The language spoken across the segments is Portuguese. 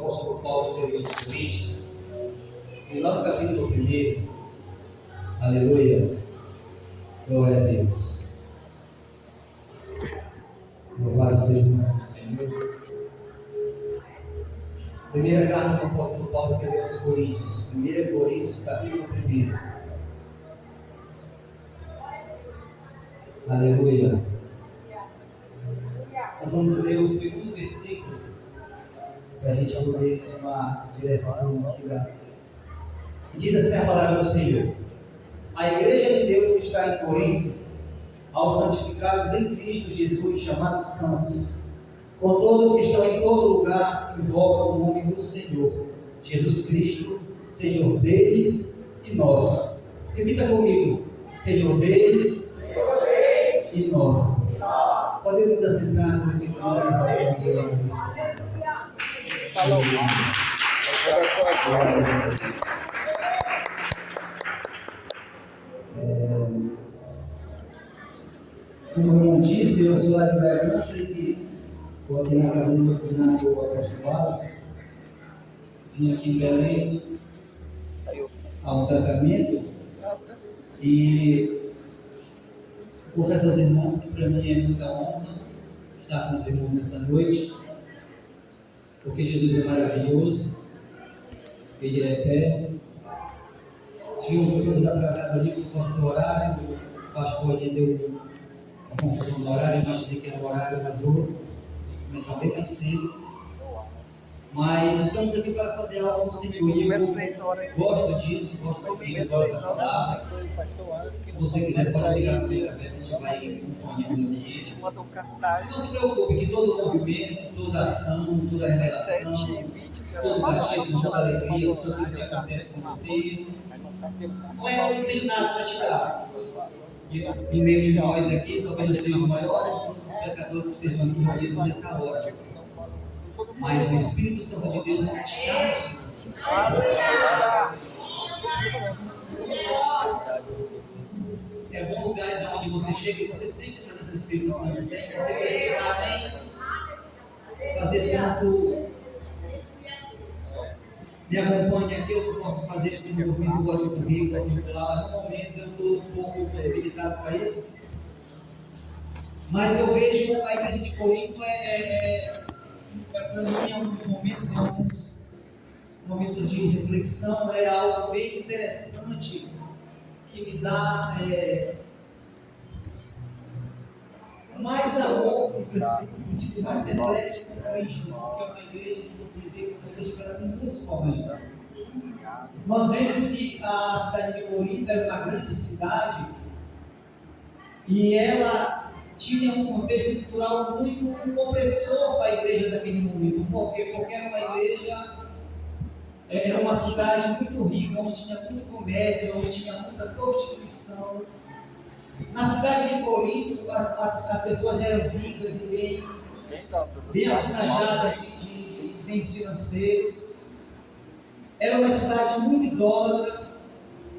apóstolo Paulo escreveu aos Coríntios, e lá no capítulo 1, aleluia, glória a Deus, louvado seja o nome do Senhor. Primeira carta do apóstolo Paulo escreveu aos Coríntios, 1 Coríntios, capítulo 1, aleluia. Nós vamos ler o segundo versículo para a gente poder ter uma direção aqui. Diz assim a palavra do Senhor: a igreja de Deus que está em Corinto, aos santificados em Cristo Jesus, chamados santos, com todos que estão em todo lugar, invocam o nome do Senhor Jesus Cristo, Senhor deles e nosso. Repita comigo: Senhor deles e nosso. Podemos assentar no meio da Salomão. Como eu não disse, eu sou lá de Bragança e estou aqui na casa do apóstolo Wallace. Vim aqui em Belém a um tratamento e confesso aos irmãos que para mim é muita honra estar com os irmãos nessa noite, porque Jesus é maravilhoso, Ele é eterno. Tínhamos um pouco atrasado ali por causa do horário, o pastor ali deu uma confusão do horário, imaginei que era o horário, mas hoje começar bem mais cedo. Mas estamos aqui para fazer algo do Senhor e eu gosto disso, gosto da Bíblia, gosto da palavra. Se você quiser, pode ligar comigo, a gente vai acompanhando aqui. Não se preocupe que todo movimento, toda ação, toda revelação, todo batismo, toda alegria, tudo que acontece com você, não tem nada para tirar. Em meio de nós aqui, talvez eu seja o maior de todos os pecadores que estejam aqui reunidos nessa hora. Mas o Espírito Santo de Deus te age. É bom lugares onde você chega e você sente a presença do Espírito Santo, sem você precisar nem fazer tanto. Me acompanhe aqui, eu posso fazer aqui no movimento, eu gosto de correr, gosto de pular, mas no momento eu estou um pouco possibilitado para isso. Mas eu vejo a igreja de Corinto para mim, em alguns momentos, em alguns momentos de reflexão, é algo bem interessante que me dá mais amor, que fico mais perplexo com Cristo, porque é uma igreja que você vê, uma igreja que ela tem muitos problemas. Nós vemos que a cidade de Corinto era uma grande cidade e ela tinha um contexto cultural muito opressor para a igreja daquele momento. Por quê? Porque era uma igreja, era uma cidade muito rica, onde tinha muito comércio, onde tinha muita prostituição. Na cidade de Corinto, as pessoas eram ricas e bem avantajadas de bens financeiros. Era uma cidade muito idólatra,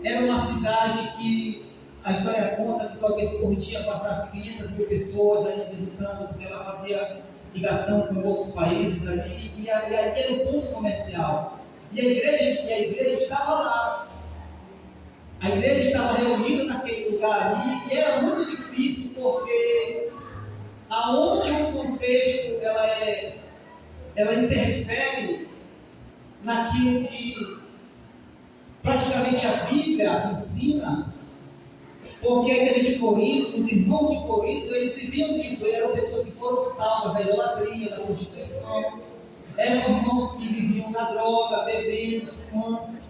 era uma cidade que a história conta que talvez por dia passasse 500 mil pessoas ali visitando, porque ela fazia ligação com outros países ali, e ali era o ponto comercial. E a igreja estava lá. A igreja estava reunida naquele lugar ali, e era muito difícil, porque aonde o contexto ela interfere naquilo que praticamente a Bíblia ensina. Porque a igreja de Corinto, os irmãos de Corinto, eles se viam nisso, eram pessoas que foram salvas da idolatria, da prostituição, eram irmãos que viviam na droga, bebendo, fumando.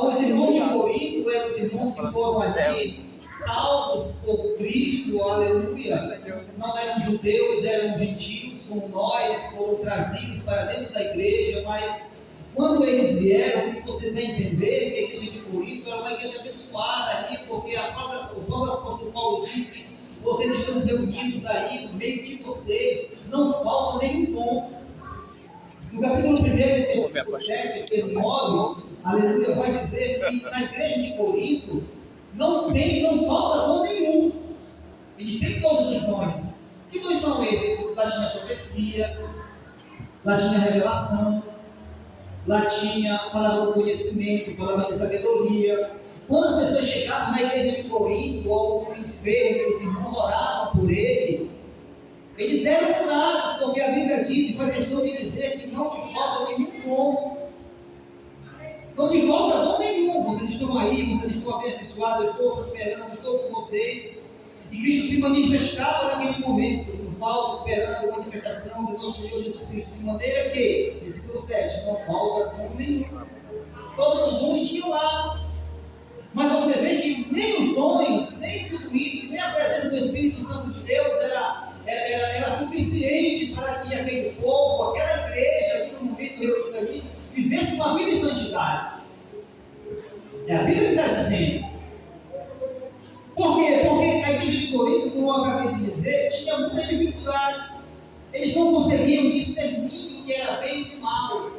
Os irmãos de Corinto eram os irmãos que foram ali salvos por Cristo, aleluia. Não eram judeus, eram gentios como nós, foram trazidos para dentro da igreja, mas quando eles vieram, que você vai entender que a igreja de Corinto era uma igreja abençoada ali, porque o próprio apóstolo Paulo diz que vocês estão reunidos aí no meio de vocês, não falta nenhum tom. No capítulo 1, versículo 7 e 9, aleluia, vai dizer que na igreja de Corinto não falta dom nenhum. Eles têm todos os dons. Que dons são esses? O dom da profecia, lá tinha revelação, lá tinha a palavra do conhecimento, a palavra de sabedoria. Quando as pessoas chegavam na igreja de Corinto, ou no enfermo, os irmãos oravam por ele, eles eram curados, porque a Bíblia diz, faz questão de dizer que não te falta nenhum dom. Não te falta dom nenhum. Vocês estão aí, vocês estão abençoados, eu estou prosperando, estou com vocês. E Cristo se manifestava naquele momento, não falta esperando a manifestação do nosso Senhor Jesus Cristo, de maneira que, versículo 7, não falta dom nenhum. Todos os dons tinham lá. Mas você vê que nem os dons, nem tudo isso, nem a presença do Espírito Santo de Deus era suficiente para que aquele povo, aquela igreja, ali no momento reunido ali, vivesse uma vida em santidade. É a Bíblia que está dizendo. Por quê? Porque a igreja de Corinto, como eu acabei de dizer, tinha muita dificuldade. Eles não conseguiam discernir o que era bem e mal.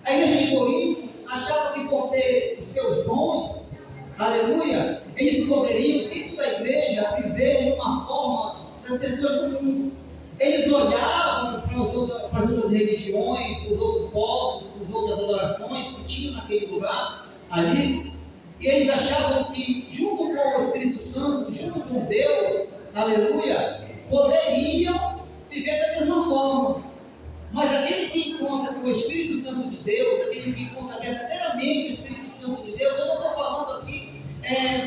A igreja de Corinto achava que por ter os seus dons, aleluia, eles poderiam, dentro da igreja, viver de uma forma das pessoas do mundo. Eles olhavam para as outras religiões, para os outros povos, para as outras adorações que tinham naquele lugar, ali, e eles achavam que, junto com o Espírito Santo, junto com Deus, aleluia, poderiam viver da mesma forma. Mas aquele que encontra com o Espírito Santo de Deus, aquele que encontra verdadeiramente o Espírito Santo de Deus, eu não estou falando aqui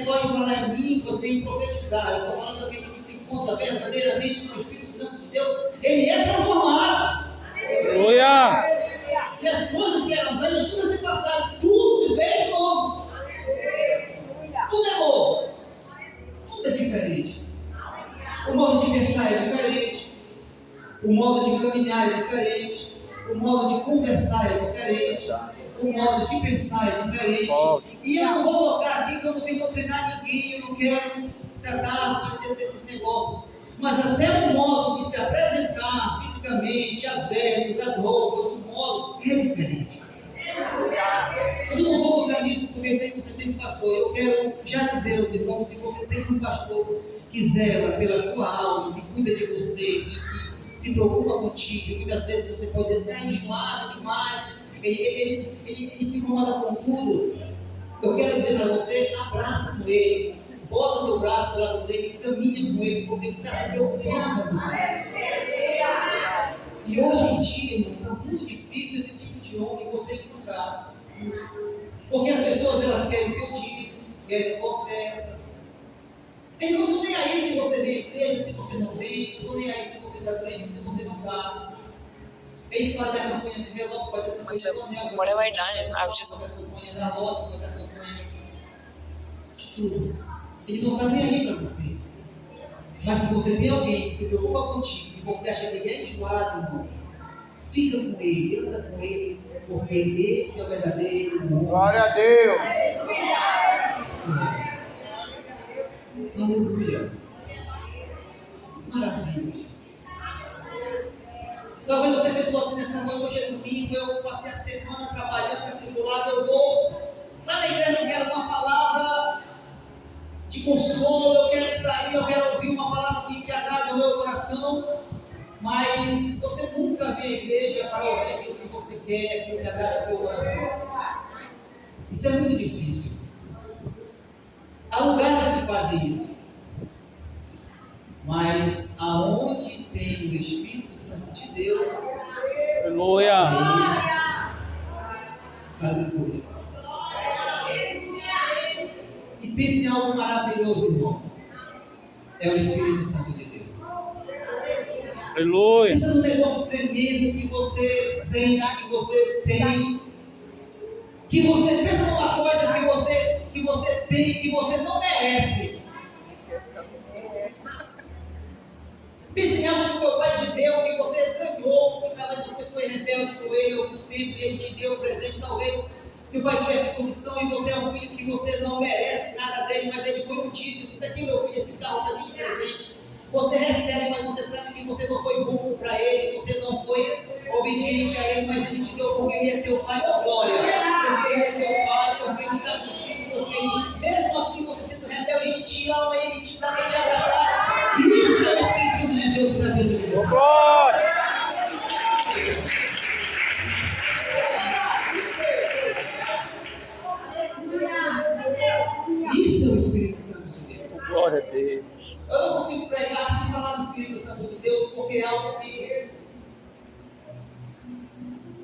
só em falar em línguas, nem em profetizar, eu estou falando daquele que se encontra verdadeiramente com o Espírito Santo de Deus, ele é transformado. Aleluia! E as coisas que eram velhas, tudo se passaram, tudo se fez novo. Tudo é novo. Tudo é diferente. O modo de pensar é diferente. O modo de caminhar é diferente. O modo de conversar é diferente. O modo de pensar é diferente. E eu não vou tocar aqui que eu não venho doutrinar ninguém. Eu não quero tratar desses negócios. Mas até o modo de se apresentar fisicamente, as vestes, as roupas, o modo é diferente. Mas eu não vou tocar nisso porque sei que você tem esse pastor. Eu quero já dizer aos irmãos, se você tem um pastor que zela pela tua alma, que cuida de você, que se preocupa contigo, muitas vezes você pode dizer, você é enjoado demais, ele se incomoda com tudo. Eu quero dizer para você, abraça com ele, bota o teu braço do lado dele, caminha com ele, porque ele está se preocupando com você. E hoje em dia, irmão, é muito difícil esse tipo de homem você encontrar. Porque as pessoas elas querem o teu dízimo, querem a oferta. Eles não estão nem aí se você vem à igreja, se você não vem, não estão nem aí se você está crente, se você não está. Eles fazem a campanha de envelope, fazem a campanha de anel, fazem a campanha da rosa, fazem a campanha de tudo. Eles não estão nem aí para você. Mas se você tem alguém que se preocupa contigo e você acha que ele é enjoado, irmão, fica com ele, anda com ele, porque esse é o verdadeiro amor. Glória a Deus! Aleluia! Maravilha! Talvez você pensou assim nessa noite, hoje é domingo, eu passei a semana trabalhando, atribulado, eu vou lá na igreja, eu quero uma palavra de consolo, eu quero sair, eu quero ouvir uma palavra que agrade ao meu coração, mas você nunca vem à igreja para ouvir aquilo que você quer, aquilo que agrada ao teu coração. Isso é muito difícil. Há lugares que fazem isso, mas aonde tem o Espírito Santo de Deus, Aleluia! aleluia. E pense em algo maravilhoso, irmão. É o Espírito Santo de Deus. Aleluia! Pensa num negócio tremendo que você sente, que você tem. Que você pensa numa coisa que você tem, que você não merece. Pense em algo que o teu pai te deu, que você ganhou, que talvez você foi rebelde com ele alguns tempos, e ele te deu um presente, talvez que o pai tivesse condição e você é um filho que você não merece nada dele, mas ele foi um dia e disse, daqui meu filho, esse carro está de presente. Você recebe, mas você sabe que você não foi bom para ele, você não foi obediente a ele, mas ele te deu porque ele é teu pai, oh glória, porque ele é teu pai, porque ele está contigo, porque ele, mesmo assim você sendo rebelde, ele te ama, ele te dá para te agradar. Isso é o Espírito de Deus para dentro de você. Glória!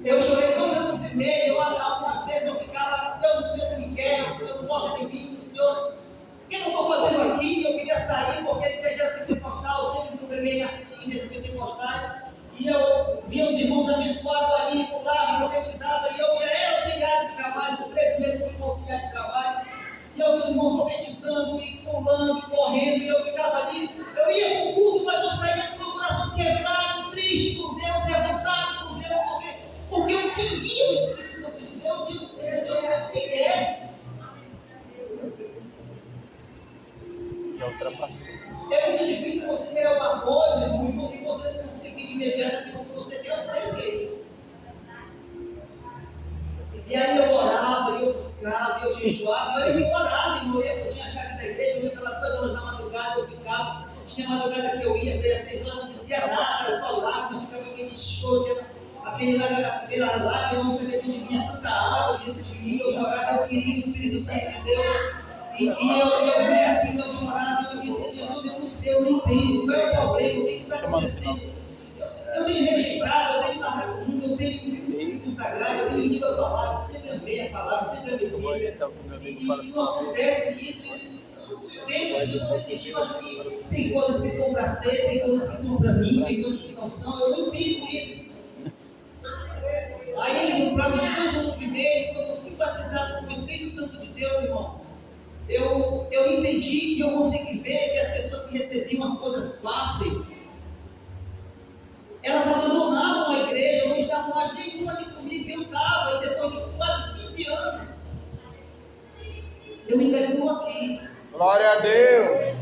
Eu chorei 2 anos e meio, algumas vezes eu ficava, Deus, o Senhor não me quer, o Senhor não gosta de mim, o Senhor, o que eu estou fazendo aqui? Eu queria sair porque a igreja era pentecostal, eu sempre congreguei assim, igrejas pentecostais, e eu via os irmãos abençoados ali, pulavam, profetizavam, e eu era auxiliar de trabalho, por 3 meses eu fui auxiliar de trabalho, e eu vi os irmãos profetizando, e pulando, e correndo, e eu ficava ali, eu ia para o culto, mas eu saía com o coração quebrado, triste por Deus, revoltado por Deus, porque eu queria o Espírito Santo de Deus, e eu desejava saber o que é. É muito difícil você ter uma coisa, irmão, e você não conseguir de imediato aquilo que você quer, eu sei o que é isso. E aí eu orava, eu buscava, eu jejuava, eu orava, irmão, eu tinha a chave da igreja, eu ia pelas 2 horas da madrugada, eu ficava, tinha madrugada que eu ia, saía às 6 horas, não dizia nada, era só lágrimas, ficava aquele choro, aquele lágrima, não sabia de onde vinha tanta água dentro de mim, eu chorava, eu queria o Espírito Santo de Deus. E eu via aquilo, eu chorava, eu dizia, Jesus, eu não sei, eu não entendo, qual é o problema, o que está acontecendo? Eu tenho rejeitado, eu tenho largado o mundo, eu tenho consagrado, eu tenho ido a palavra, sempre amei a palavra, sempre amei a Bíblia, e não acontece isso, eu tenho existir, eu acho que tem coisas que são para ser, tem coisas que são para mim, tem coisas que não são, eu não entendo isso. Aí, no prazo de 2 anos e meio, quando eu fui batizado com o Espírito Santo de Deus, irmão, eu entendi que eu consegui ver que as pessoas que recebiam as coisas fáceis, elas abandonavam a igreja, não estavam mais nenhuma de comigo, eu estava, e depois de quase 15 anos, eu me enganou aqui. Glória a Deus!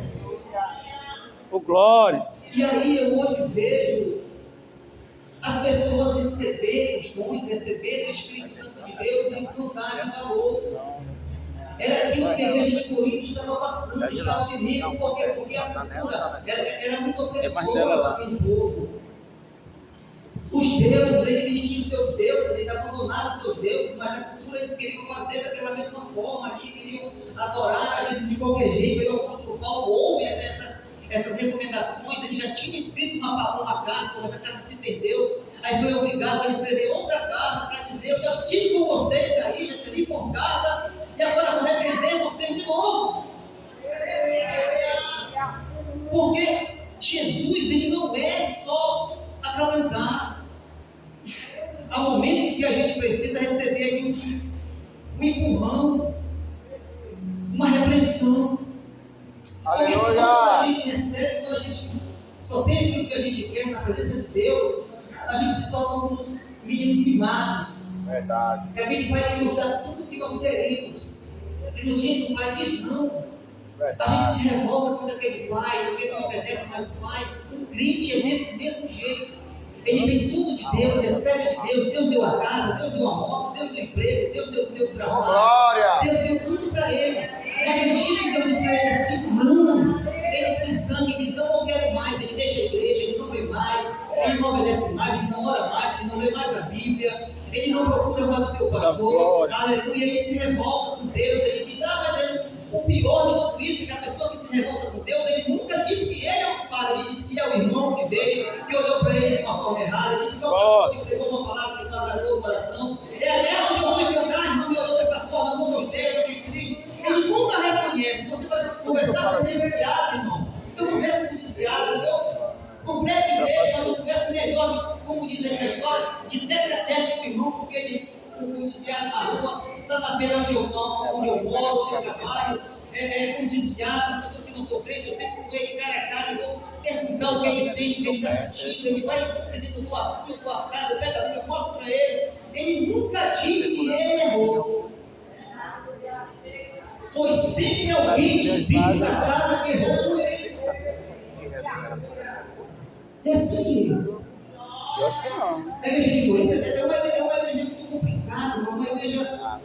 O glória! E aí eu hoje vejo as pessoas receberem os dons, receberem o Espírito Santo de Deus e não darem valor. Era aquilo que a igreja de Corinto estava passando, estava vivendo, porque a cultura era muito opressora para aquele povo. Os deuses, eles tinham seus deuses, eles abandonaram os seus deuses, mas a cultura eles queriam fazer daquela mesma forma ali, queriam adorar a gente de qualquer jeito. E o apóstolo Paulo ouve essas recomendações, ele já tinha escrito uma carta, mas a carta se perdeu, aí foi obrigado a escrever outra carta para dizer, eu já estive com vocês aí, já escrevi com carta, e agora vou repreender vocês de novo. Porque Jesus, ele não é só acalentar. Há momentos que a gente precisa receber um empurrão, uma repreensão. Porque senão quando a gente recebe, quando a gente só tem aquilo que a gente quer na presença de Deus, a gente se torna uns meninos mimados. Verdade. É aquele pai que nos dá tudo o que nós queremos. E no dia que o pai diz não, Verdade. a gente se revolta contra aquele pai, porque não obedece mais o pai. O crente é desse mesmo jeito. Ele tem tudo de Deus, recebe de Deus. Deus deu a casa, Deus deu a moto, Deus deu emprego, Deus deu o trabalho. Glória! Deus deu tudo para ele. Mas no dia que Deus diz para ele assim, não, ele se zangue, ele diz, eu não quero mais. Ele deixa a igreja, ele não vê mais, ele não obedece mais, ele não ora mais, ele não lê mais a Bíblia, ele não procura mais o seu pastor. Aleluia, ele se revolta com Deus. Ele diz, mas o pior de tudo isso é que a pessoa que se revolta com Deus, ele nunca diz que ele é o culpado, ele diz que é o irmão que veio, que olhou para ele de uma forma errada, ele diz que é o pastor que pegou uma palavra que trabalhou o coração. É onde eu fui cantar, irmão, me olhou dessa forma, não gostei, eu fiquei triste. Ele nunca reconhece. Você vai conversar com desviado, irmão. Eu converso com desviado, eu completo de igreja, mas eu converso melhor, como diz aí a história, de tete a tete com o irmão, porque ele, um desviado na rua, está na feira onde eu moro, onde eu trabalho, um desviado, uma pessoa que não sou crente, eu sempre com ele cara a cara, eu vou perguntar o que ele sente, o que ele está sentindo, ele vai dizendo, eu estou assim, eu estou assado, eu pego a Bíblia, eu mostro para ele. Ele nunca disse que ele errou. Foi sempre alguém de dentro da casa que errou com ele. É assim. Eu acho que não. A igreja de Corinto é uma igreja muito complicada, uma igreja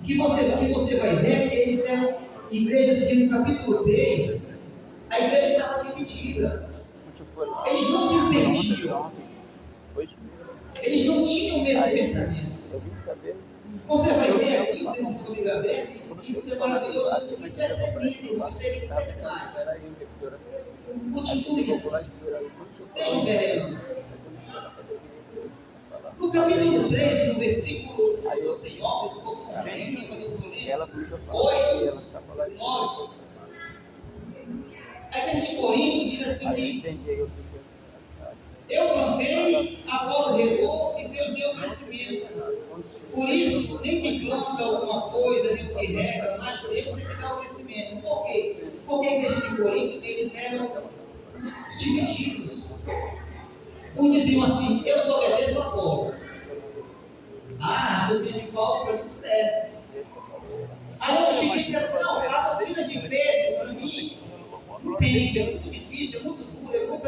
que você vai ver que eles eram igrejas que no capítulo 3, a igreja estava dividida. Eles não se entendiam. Eles não tinham o mesmo pensamento. Você vai ver aqui, você não ficou ligado ver, isso é maravilhoso, isso é tremendo, isso é demais. Continue assim. Sejam guerreiros. No capítulo 3, no versículo, eu sei, óbvio, eu estou lendo, mas eu estou lendo. Ela puxa 8, tá falando. 9. A igreja de Corinto diz assim que Entendi, eu fiquei. eu plantei, Apolo regou e Deus deu crescimento. Por isso, nem que planta alguma coisa, nem que rega, mas Deus é que dá o crescimento. Por quê? Porque a igreja de Corinto, eles eram divididos. Uns diziam assim, eu só obedeço a Apolo. Ah, a doutrina de Paulo para mim não serve. Aí eu cheguei e disse assim, não, a doutrina de Pedro, para mim, não tem, é muito difícil, é muito duro,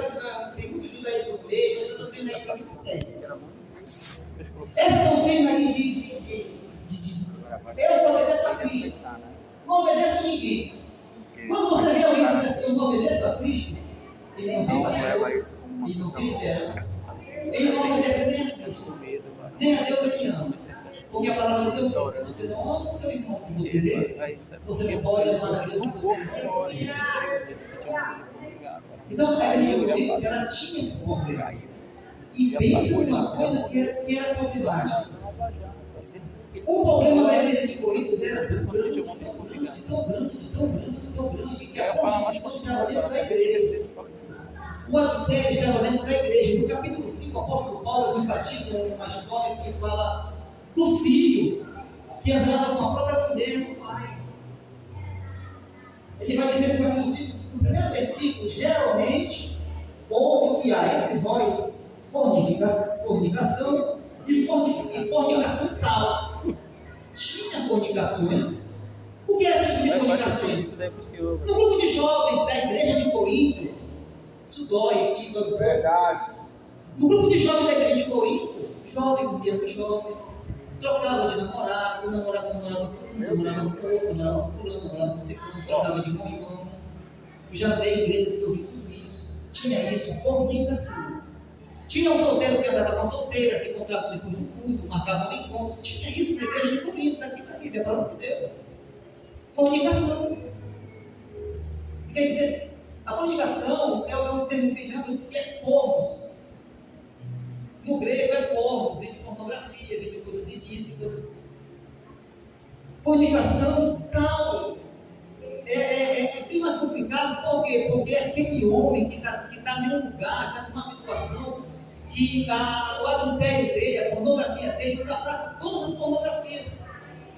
tem muito judaísmo no meio, essa doutrina aí para mim não serve. Essa doutrina aí eu só obedeço a Cristo, não obedeço a ninguém. Quando você vê alguém que diz assim, eu só obedeço a Cristo, ele não tem pastor, ele não tem liderança, ele não obedece nem a Cristo, nem a Deus ele ama. Porque a palavra de Deus diz, se você não ama o teu irmão que você vê, você não pode amar a Deus que você não conhece. Então, a igreja de Corinto, ela tinha esses problemas. E pensa numa coisa que era problemática. O problema da igreja de Corinto era tão grande, que a prostituição estava dentro da igreja. O adultério estava dentro da igreja. No capítulo 5, o apóstolo Paulo enfatiza uma história que fala do filho que andava com a própria mulher do pai. Ele vai dizer no capítulo 5, no primeiro versículo, geralmente houve que há entre vós fornicação e fornicação tal. Tinha fornicações. O que é essas fornicações? No grupo de jovens da igreja de Corinto, isso dói aqui, Verdade. no grupo de jovens da igreja de Corinto, jovem dormia com jovem, trocava de namorado, namorava com um, namorava com outro, namorava com fulano, namorava com segundo, trocava de irmão em irmão. Já dei igrejas que eu vi tudo isso. Tinha isso, fornicação. Tinha um solteiro que andava com uma solteira, se encontrava depois do culto, marcava um encontro. Tinha isso na igreja de Corinto, daqui na Bíblia, a palavra de Deus. Fornicação. Quer dizer, a fornicação é um termo treinado que é pornos. No grego é pornos, vem de pornografia, vem de coisas ilícitas. Fornicação tal. É bem mais complicado, por quê? Porque é aquele homem que está em um lugar, está numa situação que o adultério dele, a pornografia dele, ultrapassa todas as pornografias.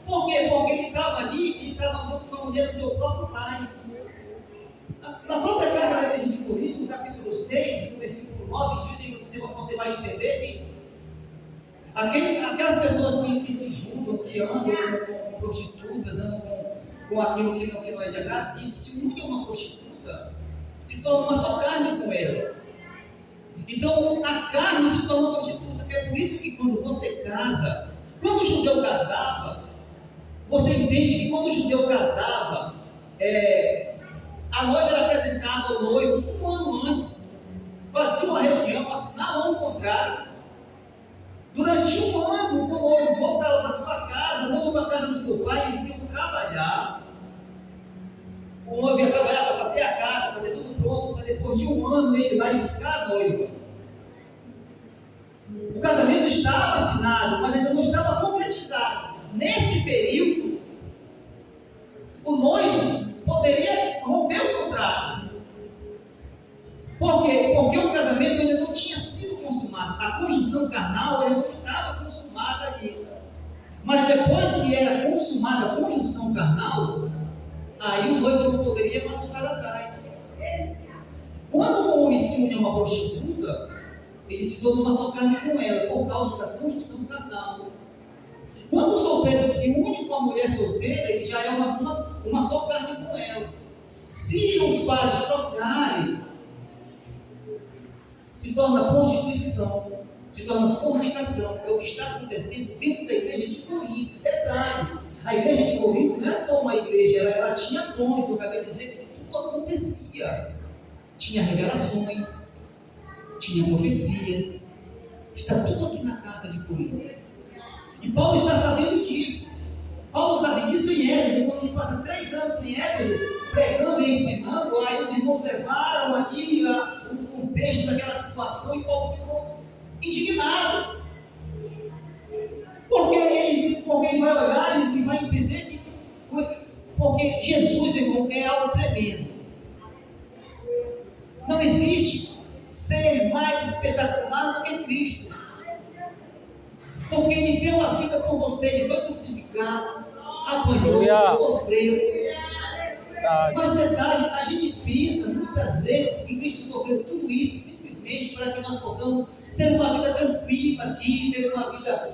Por quê? Porque ele estava ali e estava amando com a mulher do seu próprio pai. Na própria carta da igreja de Corinto, no capítulo 6, no versículo 9, você vai entender que aquelas pessoas que se julgam, que andam com prostitutas, andam com aquilo que não é de agrado, e se une a uma prostituta, se torna uma só carne com ela. Então, a carne se torna uma prostituta. É por isso que quando você casa, quando o judeu casava, você entende que quando o judeu casava, a noiva era apresentada ao noivo um ano antes, fazia uma reunião, assinava um contrato. Durante um ano, o noivo voltava para sua casa, a noiva para a casa do seu pai, eles iam trabalhar. O noivo ia trabalhar para fazer a casa, para ter tudo pronto, para depois de um ano ele vai buscar a noiva. O casamento estava assinado, mas ainda não estava concretizado. Nesse período, o noivo poderia romper o contrato. Por quê? Porque o casamento ainda não tinha sido consumado. A conjunção carnal ainda não estava consumada ainda. Mas depois que era consumada a conjunção carnal, aí o noivo não poderia mais voltar atrás. Quando um homem se une a uma prostituta, ele se torna uma só carne com ela, por causa da conjunção carnal. Quando o solteiro se une com a mulher solteira, ele já é uma só carne com ela. Se os pais trocarem, se torna prostituição, se torna fornicação. É o que está acontecendo dentro da igreja de Corinto. Detalhe, a igreja de Corinto não era só uma igreja, ela tinha dons, eu acabei de dizer que tudo acontecia. Tinha revelações, tinha profecias, está tudo aqui na carta de Corinto. E Paulo está sabendo disso. Paulo sabe disso em Éfeso, quando ele passa 3 anos em Éfeso, pregando e ensinando, aí os irmãos levaram aqui o contexto daquela situação e Paulo ficou indignado. ele vai olhar e vai entender que, porque Jesus, irmão, é algo tremendo. Não existe ser mais espetacular do que Cristo. Porque ele deu a vida por você, ele foi crucificado, apanhou, sofreu. Mas detalhe, a gente pensa muitas vezes que Cristo sofreu tudo isso simplesmente para que nós possamos ter uma vida tranquila aqui, ter uma vida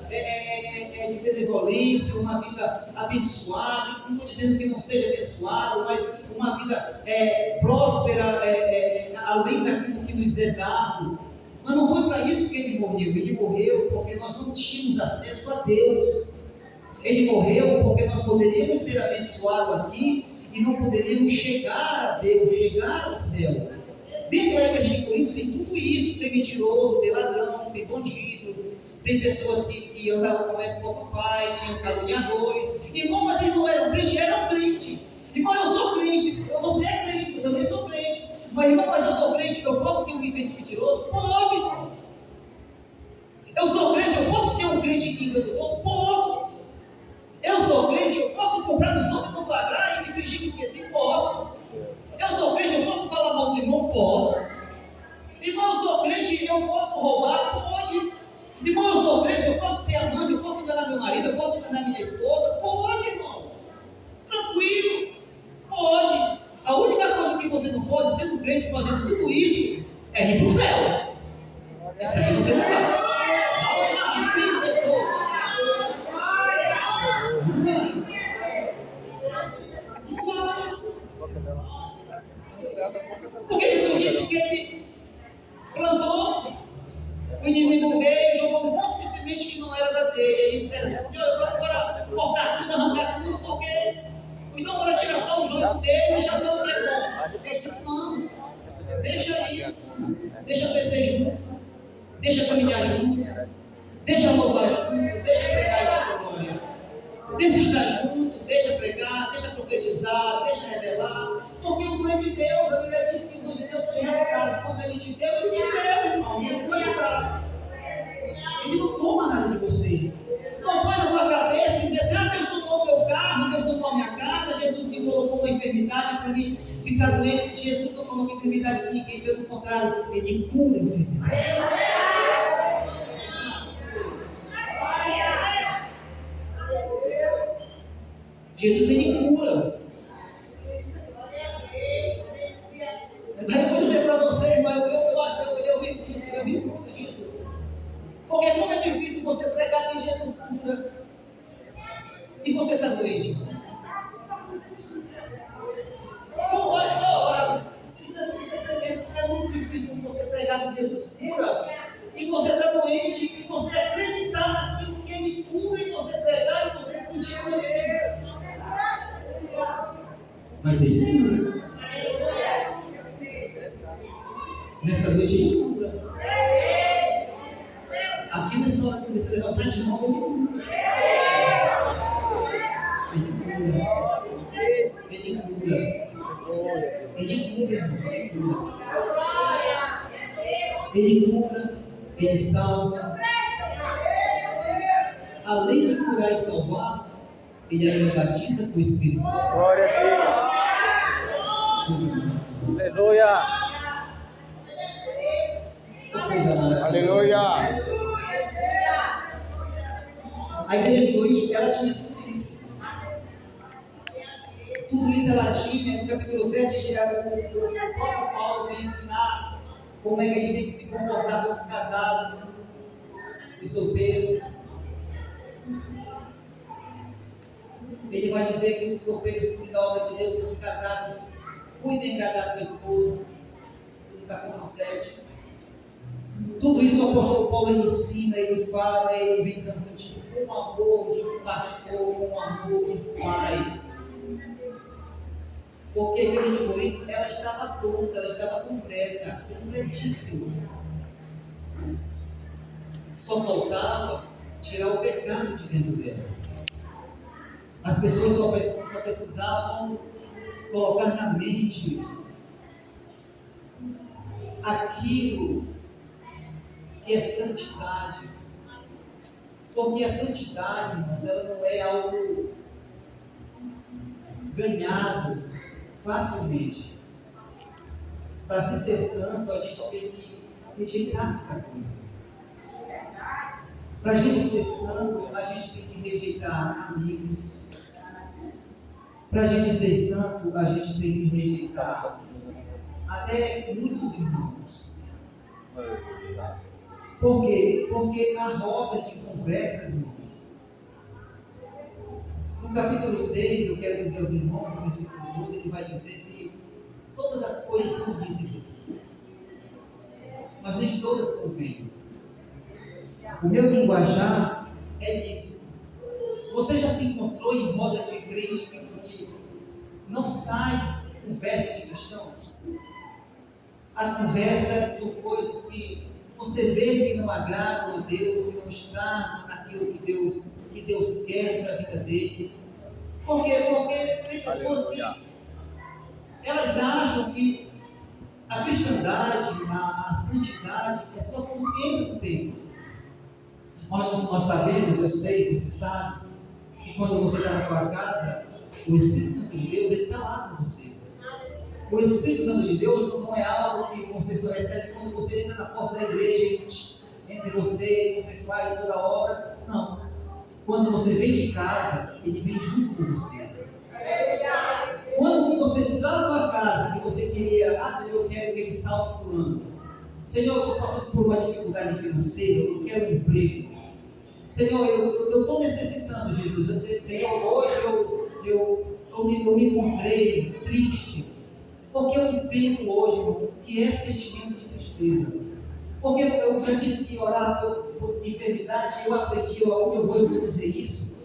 de benevolência, uma vida abençoada. Não estou dizendo que não seja abençoado, mas uma vida próspera, além daquilo que nos é dado. Mas não foi para isso que ele morreu. Ele morreu porque nós não tínhamos acesso a Deus. Ele morreu porque nós poderíamos ser abençoados aqui e não poderíamos chegar a Deus, chegar ao céu. Dentro da igreja de Corinto tem tudo isso: tem mentiroso, tem ladrão, tem bandido, tem pessoas que andavam com o pai, tinham caluniadores. Irmão, mas eles não eram crentes, eram crentes. Irmão, eu sou crente, você é crente, eu também sou crente. Mas irmão, mas eu sou crente, eu posso ser um crente mentiroso? Pode, irmão. Eu sou crente, eu posso ser um crente que engana os outros? Posso. Eu sou crente, eu posso comprar dos outros e não pagar e me fingir que esqueci? Posso. Eu sou crente, eu posso falar mal do irmão? Posso. Irmão, eu sou crente e eu posso roubar? Pode. Irmão, eu sou crente, eu posso ter amante, eu posso enganar meu marido, eu posso enganar minha esposa? Pode, irmão. Tranquilo. Pode. A única coisa que você não pode, sendo crente, fazendo tudo isso, é ir para o céu. Isso aí você não vai. Porque ele disse que ele plantou, o inimigo veio, jogou um monte de semente que não era da dele. Ele disse assim: bora cortar tudo, arrancar tudo, porque então bora tirar só o jogo dele e deixar só o que é bom. Ele disse: não, deixa aí, deixa crescer junto, deixa caminhar junto, deixa louvar junto, deixa pregar a glória, deixa estar junto, deixa pregar, deixa profetizar, deixa revelar. Porque o dom é de Deus, a Bíblia diz que o dom de Deus foi revelado. Quando ele te deu, irmão. Você vai usar. Ele não toma nada de você. Não põe na sua cabeça e dizer assim: Deus tomou meu carro, Deus tomou a minha casa, Jesus me colocou uma enfermidade para mim ficar doente. Jesus não colocou enfermidade de ninguém, pelo contrário, ele cura a enfermidade. Jesus, ele cura. Aí eu vou dizer para você, irmão, eu acho que eu vi muito disso. Porque como é difícil você pregar que Jesus cura e você está doente. É muito difícil você pregar que Jesus cura e você está doente e você acreditar naquilo que ele cura e você pregar e você se sentir doente. Mas ele cura. Nessa noite ele cura. Aqui nessa hora que você levantar de mão, ele cura. Ele cura. Ele cura. Ele cura. Ele salva. Além de curar e salvar, ele ainda batiza com o Espírito Santo. Glória a Deus. Aleluia. Aleluia. A igreja de Corinto, ela tinha tudo isso. Tudo isso ela tinha. No capítulo 7, o próprio Paulo vem ensinar como é que a gente tem que se comportar com os casados, os solteiros. Ele vai dizer que os solteiros cuidam da obra de Deus, os casados cuidem de agradar sua esposa. No capítulo 7. Tudo isso o apóstolo Paulo ensina, ele fala, ele vem transmitindo com o amor de um pastor, com o amor de um pai. Porque a igreja de Corinto, ela estava pronta, ela estava completa, completíssima. Só faltava tirar o pecado de dentro dela. As pessoas só precisavam colocar na mente aquilo que é santidade. Porque a santidade, irmãos, ela não é algo ganhado facilmente. Para se ser santo, a gente tem que rejeitar muita coisa. Para a gente ser santo, a gente tem que rejeitar amigos. Para a gente ser santo, a gente tem que rejeitar até muitos irmãos. Por quê? Porque a roda de conversas, irmãos. No capítulo 6, eu quero dizer aos irmãos, no versículo 12, ele vai dizer que todas as coisas são lícitas, mas nem todas convêm. O meu linguajar é lícito. Você já se encontrou em roda de crente que não sai conversa de cristãos? A conversa são coisas que você vê que não agradam a Deus, que não está naquilo que Deus quer para a vida dele. Por quê? Porque tem pessoas que elas acham que a cristandade, a santidade é só consciente do tempo. Nós sabemos, eu sei, você sabe, que quando você está na sua casa, o Espírito Santo de Deus, ele está lá com você. O Espírito Santo de Deus não é algo que você só recebe quando você entra na porta da igreja, entre você faz toda a obra. Não. Quando você vem de casa, ele vem junto com você. Quando você diz lá na tua casa que você queria, Senhor, eu quero que ele salve fulano. Senhor, eu estou passando por uma dificuldade financeira, eu quero um emprego. Senhor, eu estou necessitando, Jesus. Senhor, hoje eu me encontrei triste. Porque eu entendo hoje, irmão, que é sentimento de tristeza. Porque eu já disse que orar por enfermidade, eu aprendi, eu vou dizer isso.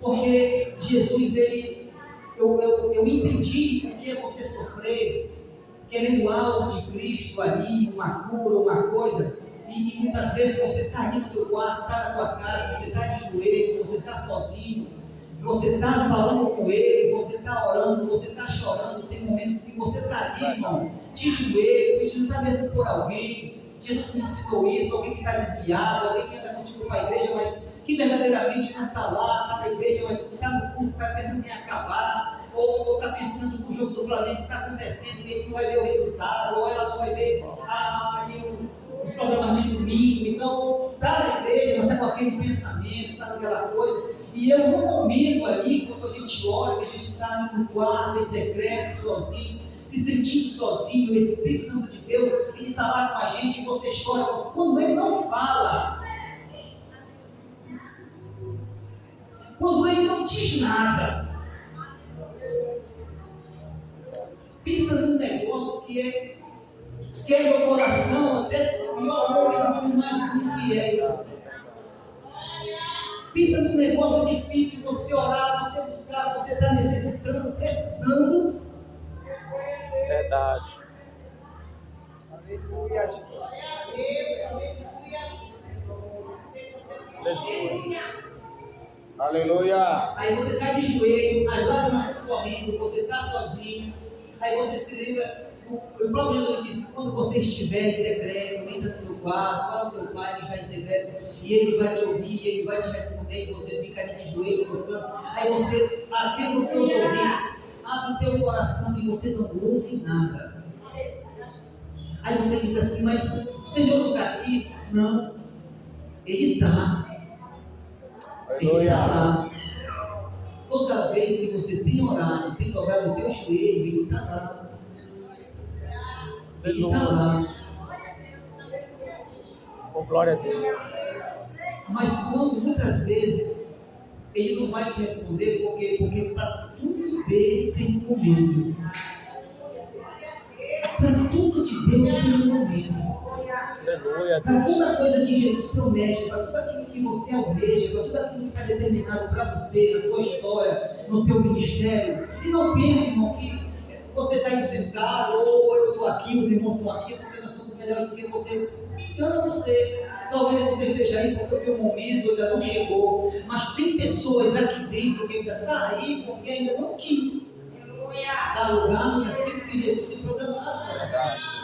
Porque Jesus, eu entendi o que é você sofrer, querendo algo de Cristo ali, uma cura, uma coisa. E muitas vezes você está ali no teu quarto, está na tua casa, você está de joelho, você está sozinho. Você está falando com Ele, você está orando, você está chorando. Tem momentos que você está ali, irmão, de joelho, pedindo até mesmo por alguém. Jesus me ensinou isso, alguém que está desviado, alguém que anda contigo para a igreja, mas que verdadeiramente não está lá, está na igreja, mas está no culto, está pensando em acabar, ou está pensando que o jogo do Flamengo está acontecendo e ele não vai ver o resultado, ou ela não vai ver os programas de domingo. Então, está na igreja, mas está com aquele pensamento, está com aquela coisa. E eu, no momento ali, quando a gente ora, que a gente está no quarto, em secreto, sozinho, se sentindo sozinho, o Espírito Santo de Deus, ele está lá com a gente, e você chora, quando ele não fala, quando ele não diz nada, pensa num negócio que quebra o coração, até pior que não imagina o que é. Pensa num negócio difícil, você orar, você buscar, você está necessitando, precisando. Verdade. Aleluia. Aleluia. Aí você está de joelho, as lágrimas estão correndo, você está sozinho. Aí você se lembra, o próprio Jesus disse, quando você estiver em secreto, entra no teu quarto, fala com teu pai, ele está em secreto, e ele vai te ouvir, ele vai te responder, e você fica ali de joelho, buscando. Aí você atende os teus ouvidos, abre o teu coração, e você não ouve nada. Aí você diz assim, mas o Senhor não está aqui? Não, Ele está. Ele está lá. Toda vez que você tem orado, tem dobrado o teu joelho, Ele está lá. Ele está lá. Oh, glória a Deus. Mas quando muitas vezes Ele não vai te responder, porque para tudo dele tem um momento. Para tudo de Deus tem um momento. Aleluia. Para toda coisa que Jesus promete, para tudo aquilo que você almeja, para tudo aquilo que está determinado para você, na tua história, no teu ministério. E não pense, irmão, que você está aí sentado, ou eu estou aqui, os irmãos estão aqui, porque nós somos melhores do que você. Me engana você. Talvez você esteja aí porque o teu momento ainda não chegou. Mas tem pessoas aqui dentro que ainda estão aí porque ainda não quis dar lugar naquilo que Jesus tem programado para você.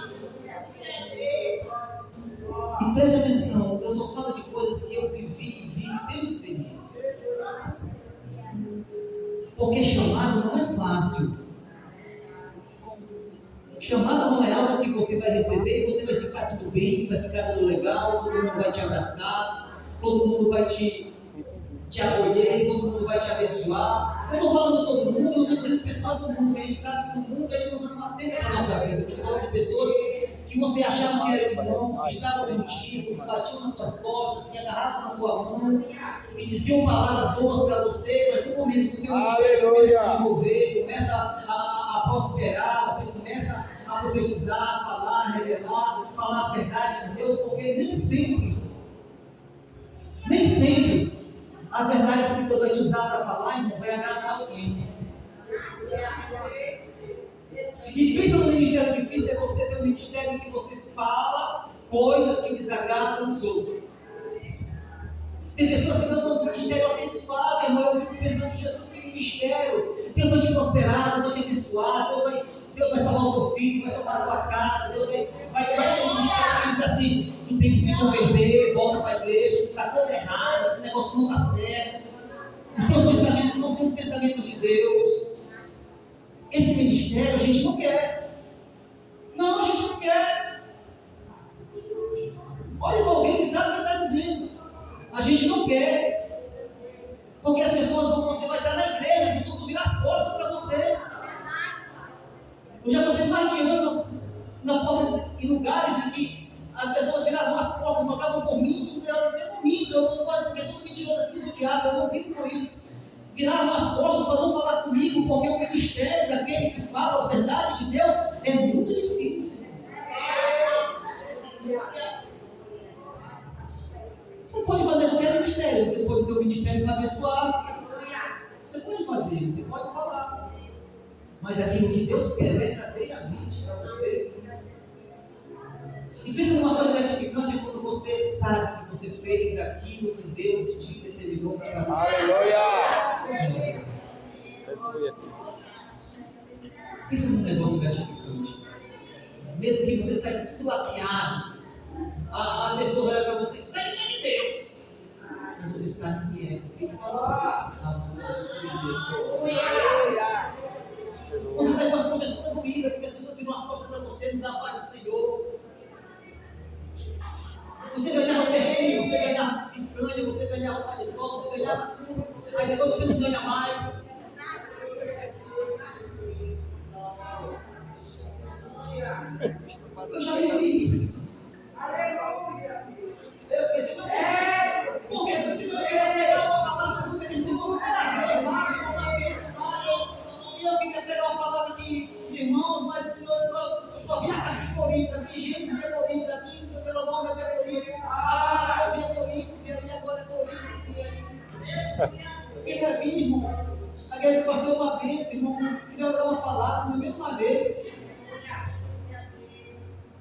E preste atenção, eu só falo de coisas que eu vivi vive, tem experiência. Porque chamado não é fácil. Chamado não é algo que você vai receber e você vai ficar tudo bem, vai ficar tudo legal, todo mundo vai te abraçar, todo mundo vai te acolher, todo mundo vai te abençoar. Eu estou falando de todo mundo, eu estou dizendo pessoal do mundo, a gente sabe que o mundo ele não uma pena na nossa vida. Eu estou falando de pessoas que você achava que eram irmãos, que estavam contigo, que batiam nas tuas costas, que agarravam na tua mão e diziam palavras boas para você, mas no momento que o teu Aleluia. começa a se mover, começa a prosperar, você começa a profetizar, falar, revelar, falar as verdades de Deus, porque nem sempre as verdades que Deus vai te usar para falar, irmão, vai agradar alguém. E pensa no ministério difícil, é você ter um ministério que você fala coisas que desagradam os outros. Tem pessoas que estão no ministério abençoado, irmão, eu fico pensando, Jesus, que ministério, Deus vai te prosperar, Deus vai te abençoar, Deus vai salvar o teu filho, vai salvar a tua casa, Deus vai ter um ministério que diz assim, tu tem que se converter, volta para a igreja, tu está todo errado, esse negócio não está certo, os teus pensamentos não são os pensamentos de Deus. Esse ministério a gente não quer. Não, a gente não quer. Olha para alguém que sabe o que está dizendo. A gente não quer. Porque as pessoas você vai estar na igreja, as pessoas vão virar as costas para você. Eu já passei mais de ano na porta em lugares em que as pessoas viravam as costas, passavam por mim, eu não minto, eu não gosto, porque é tudo mentiroso aqui do diabo, eu não brinco com isso. Viravam as costas para não falar comigo, porque o ministério daquele que fala as verdades de Deus é muito difícil. Você pode fazer qualquer ministério, você pode ter um ministério para abençoar, você pode fazer, você pode falar, mas aquilo que Deus quer verdadeiramente para você. E pensa numa coisa gratificante, é quando você sabe que você fez aquilo que Deus te determinou para fazer. Aleluia. Pensa num negócio gratificante. Mesmo que você saia tudo lateado, as pessoas olham para você, sai de Deus. Mas você sabe que é, porque Ele falou. Você sai com as costas toda doída, porque as pessoas viram as costas para você, não dá paz do Senhor. Você ganhava perfume, você ganhava picanha, você ganhava paletó, você ganhava tudo. Aí depois você não ganha mais. Eu já vivi isso. Aleluia. Eu pensei, não é. Porque você não queria pegar uma palavra do Espírito, e eu queria pegar uma palavra aqui dos irmãos, mas eu só via aqui Coríntios, aqui, gente, via Coríntios aqui, pelo nome é Coríntios. Ah, eu via Coríntios, e aí agora é Coríntios, e aí. Eu queria vir, irmão. Aquele pastor uma vez, irmão, queria orar uma palavra, se não mesmo uma vez.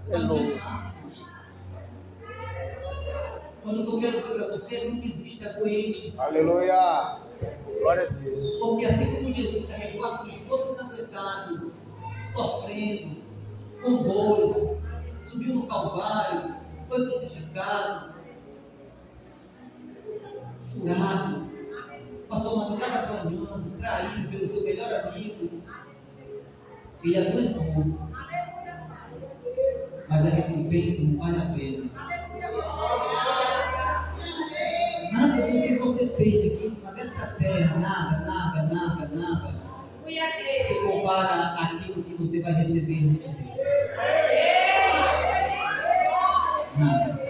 Mas não é fácil. Mas o que eu quero dizer para você, nunca existe a corrente. Aleluia. Glória a Deus. Porque assim como Jesus carregou a cruz todo ensanguentado, sofrendo, com dores, subiu no Calvário, foi crucificado, furado, passou a madrugada apanhando, traído pelo seu melhor amigo. Ele aguentou. Mas a recompensa não vale a pena. Nada do que você tem aqui em cima dessa terra, nada, se compara àquilo que você vai receber de Deus. Nada.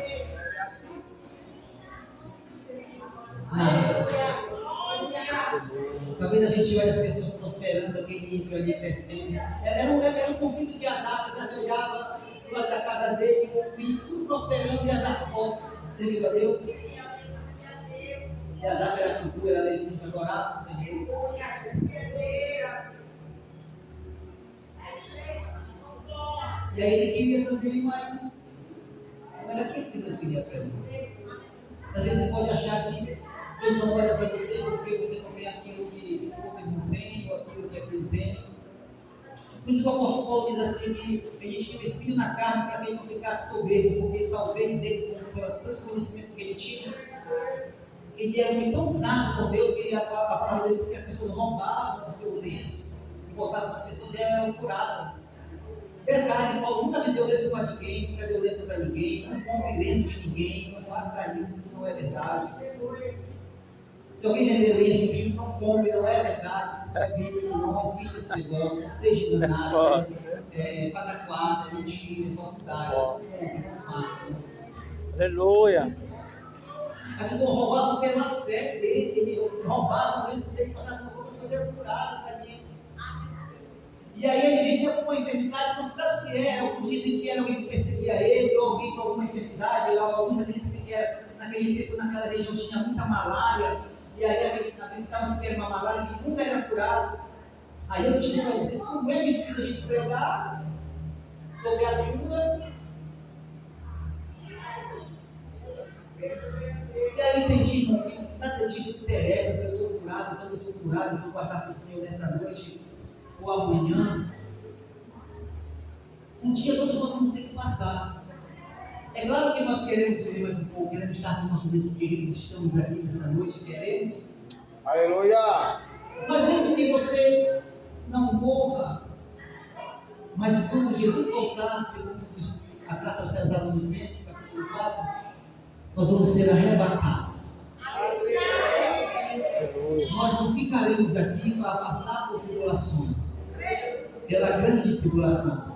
Talvez a gente olhe as pessoas prosperando, aquele ímpio ali crescendo. Era um conflito de Azar, Azar olhava do lado da casa dele, o filho, tudo prosperando e Azar pobre, servindo a Deus. E Azar era cantor, era levita, adorava o Senhor. E aí ele queria também, mas não era aquilo que Deus queria para ele. Às vezes você pode achar que Deus não olha para você porque você não tem aquilo que o outro não tem, ou aquilo que aquilo tem. Por isso que o apóstolo Paulo diz assim que tem gente que investiga na carne para que ele não ficasse soberbo, porque talvez ele, por tanto conhecimento que ele tinha, ele era um homem tão usado por Deus que a palavra dele diz que as pessoas roubavam o seu lenço e botavam as pessoas e eram curadas. Verdade, Paulo nunca vendeu lenço para ninguém, nunca deu lenço para ninguém, não compre lenço de ninguém, não faça isso não é verdade. Se alguém vender lenço, gente, não compre, não é verdade, isso não é bíblico, não existe esse negócio, não seja enganado, pataquada, mentira, falsidade, não compre, não faça. Aleluia. A pessoa roubava porque na fé dele, ele roubava o lenço dele, passava por conta de fazer curada, sabia? E aí ele vivia com uma enfermidade, não sabe o que era, alguns dizem que era alguém que perseguia ele, ou alguém com alguma enfermidade, alguns acreditam que era, naquele tempo, naquela região tinha muita malária, e aí acreditava que era uma malária que nunca era curada. Aí eu digo para vocês, como é difícil a gente pregar sobre a cura. E aí eu entendi, irmão, que nada disso interessa se eu sou curado, se eu não sou curado, se eu passar para o Senhor nessa noite ou amanhã. Um dia todos nós vamos ter que passar. É claro que nós queremos viver mais um pouco, queremos estar com nossos entes queridos, estamos aqui nessa noite, queremos. Aleluia. Mas mesmo que você não morra, mas quando Jesus voltar, segundo a carta aos Tessalonicenses, capítulo 4, nós vamos ser arrebatados. Nós não ficaremos aqui para passar por tribulações, pela grande tribulação.